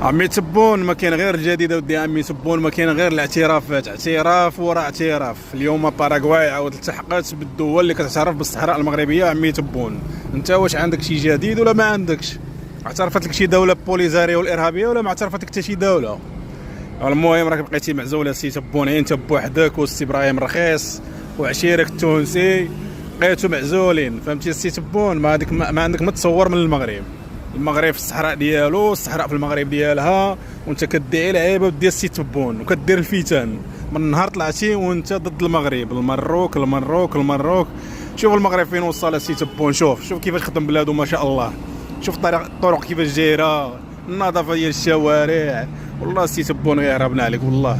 عمي تبون ما كاين غير الجديده ودي عمي تبون ما كاين غير الاعترافات، اعتراف وراء اعتراف. اليوم باراغواي عاود التحقت بالدول اللي كتعترف بالصحراء المغربيه. عمي تبون انت واش عندك شي جديد ولا ما عندكش؟ اعترفت لك شي دوله بوليزاريه والارهابيه ولا ما اعترفت لك حتى شي دوله؟ المهم راك بقيتي معزول السي تبون، انت بوحدك والسي ابراهيم رخيص وعشيرك التونسي بقيتو معزولين، فهمتي السي تبون؟ ما عندك ما تصور من المغرب. المغرب في الصحراء ديالو، الصحراء في المغرب ديالها، وانت كدعي العيبه ديال السي تبون وكدير الفتن من نهار طلعتي وانت ضد المغرب. المروك المروك المروك. شوف المغرب فين وصل السي تبون، شوف كيفاش خدم بلادو ما شاء الله. شوف الطرق كيفاش جايره، النظافه ديال الشوارع. والله السي تبون غير هربنا عليك والله.